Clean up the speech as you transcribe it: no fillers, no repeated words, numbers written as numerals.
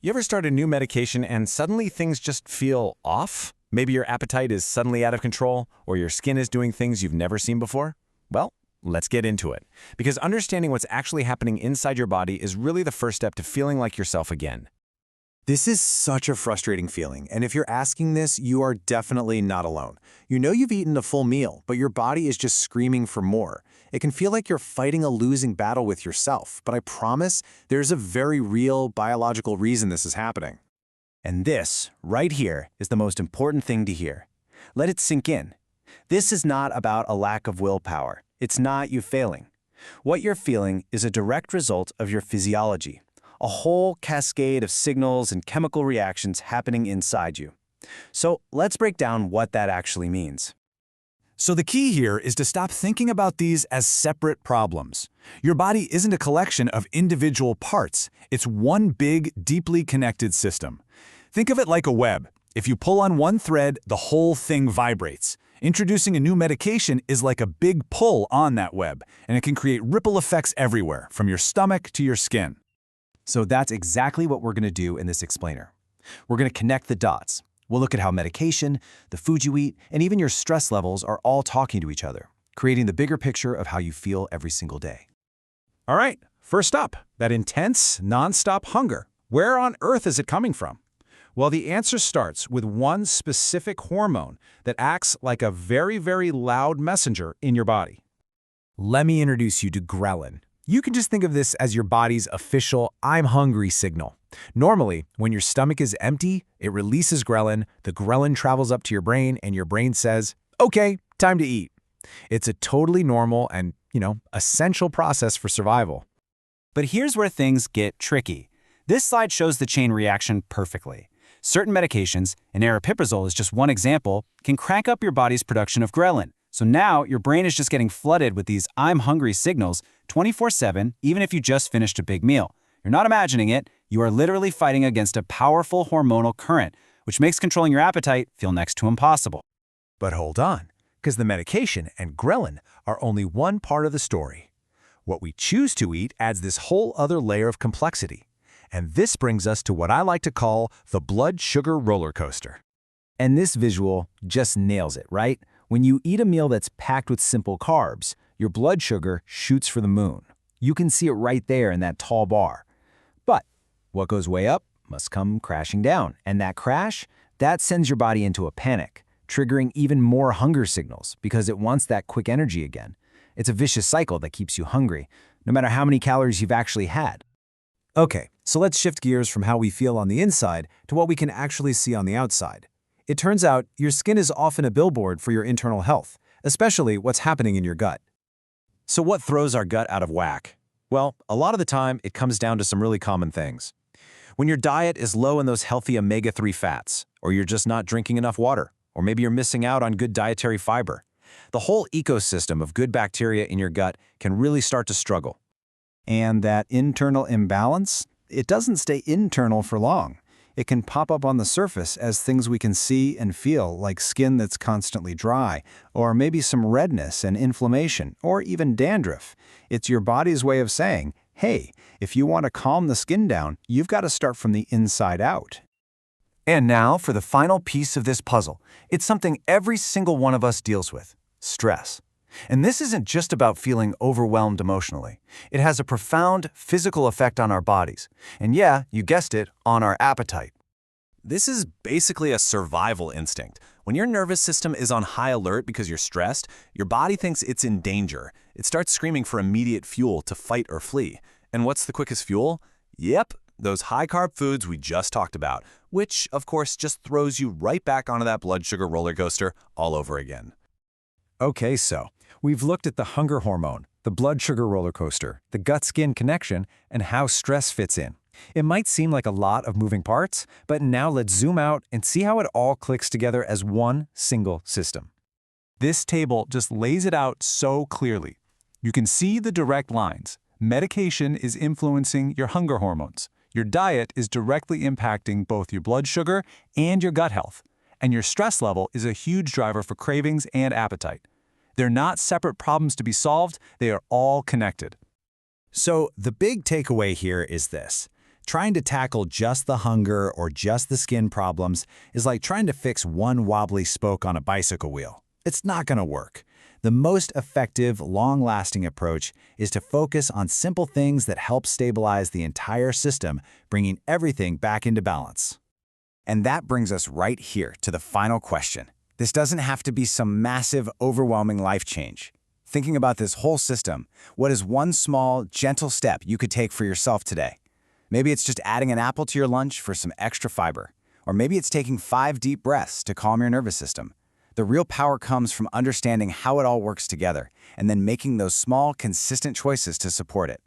You ever start a new medication and suddenly things just feel off? Maybe your appetite is suddenly out of control, or your skin is doing things you've never seen before? Well, let's get into it. Because understanding what's actually happening inside your body is really the first step to feeling like yourself again. This is such a frustrating feeling, and if you're asking this, you are definitely not alone. You know you've eaten a full meal, but your body is just screaming for more. It can feel like you're fighting a losing battle with yourself, but I promise there's a very real biological reason this is happening. And this, right here, is the most important thing to hear. Let it sink in. This is not about a lack of willpower. It's not you failing. What you're feeling is a direct result of your physiology. A whole cascade of signals and chemical reactions happening inside you. So let's break down what that actually means. So the key here is to stop thinking about these as separate problems. Your body isn't a collection of individual parts. It's one big, deeply connected system. Think of it like a web. If you pull on one thread, the whole thing vibrates. Introducing a new medication is like a big pull on that web, and it can create ripple effects everywhere, from your stomach to your skin. So that's exactly what we're going to do in this explainer. We're going to connect the dots. We'll look at how medication, the food you eat, and even your stress levels are all talking to each other, creating the bigger picture of how you feel every single day. All right, first up, that intense, nonstop hunger. Where on earth is it coming from? Well, the answer starts with one specific hormone that acts like a very, very loud messenger in your body. Let me introduce you to ghrelin. You can just think of this as your body's official "I'm hungry" signal. Normally, when your stomach is empty, it releases ghrelin, the ghrelin travels up to your brain, and your brain says, "Okay, time to eat." It's a totally normal and, essential process for survival. But here's where things get tricky. This slide shows the chain reaction perfectly. Certain medications, and aripiprazole is just one example, can crank up your body's production of ghrelin. So now your brain is just getting flooded with these "I'm hungry" signals 24/7, even if you just finished a big meal. You're not imagining it. You are literally fighting against a powerful hormonal current, which makes controlling your appetite feel next to impossible. But hold on, because the medication and ghrelin are only one part of the story. What we choose to eat adds this whole other layer of complexity. And this brings us to what I like to call the blood sugar roller coaster. And this visual just nails it, right? When you eat a meal that's packed with simple carbs, your blood sugar shoots for the moon. You can see it right there in that tall bar. But what goes way up must come crashing down. And that crash, that sends your body into a panic, triggering even more hunger signals because it wants that quick energy again. It's a vicious cycle that keeps you hungry, no matter how many calories you've actually had. Okay, so let's shift gears from how we feel on the inside to what we can actually see on the outside. It turns out your skin is often a billboard for your internal health, especially what's happening in your gut. So what throws our gut out of whack? Well, a lot of the time, it comes down to some really common things. When your diet is low in those healthy omega-3 fats, or you're just not drinking enough water, or maybe you're missing out on good dietary fiber, the whole ecosystem of good bacteria in your gut can really start to struggle. And that internal imbalance, it doesn't stay internal for long. It can pop up on the surface as things we can see and feel, like skin that's constantly dry, or maybe some redness and inflammation, or even dandruff. It's your body's way of saying, hey, if you want to calm the skin down, you've got to start from the inside out. And now for the final piece of this puzzle. It's something every single one of us deals with: stress. And this isn't just about feeling overwhelmed emotionally. It has a profound physical effect on our bodies. And yeah, you guessed it, on our appetite. This is basically a survival instinct. When your nervous system is on high alert because you're stressed, your body thinks it's in danger. It starts screaming for immediate fuel to fight or flee. And what's the quickest fuel? Yep, those high-carb foods we just talked about, which, of course, just throws you right back onto that blood sugar roller coaster all over again. Okay, so we've looked at the hunger hormone, the blood sugar roller coaster, the gut-skin connection, and how stress fits in. It might seem like a lot of moving parts, but now let's zoom out and see how it all clicks together as one single system. This table just lays it out so clearly. You can see the direct lines. Medication is influencing your hunger hormones. Your diet is directly impacting both your blood sugar and your gut health. And your stress level is a huge driver for cravings and appetite. They're not separate problems to be solved, they are all connected. So the big takeaway here is this. Trying to tackle just the hunger or just the skin problems is like trying to fix one wobbly spoke on a bicycle wheel. It's not going to work. The most effective, long-lasting approach is to focus on simple things that help stabilize the entire system, bringing everything back into balance. And that brings us right here to the final question. This doesn't have to be some massive, overwhelming life change. Thinking about this whole system, what is one small, gentle step you could take for yourself today? Maybe it's just adding an apple to your lunch for some extra fiber. Or maybe it's taking 5 deep breaths to calm your nervous system. The real power comes from understanding how it all works together and then making those small, consistent choices to support it.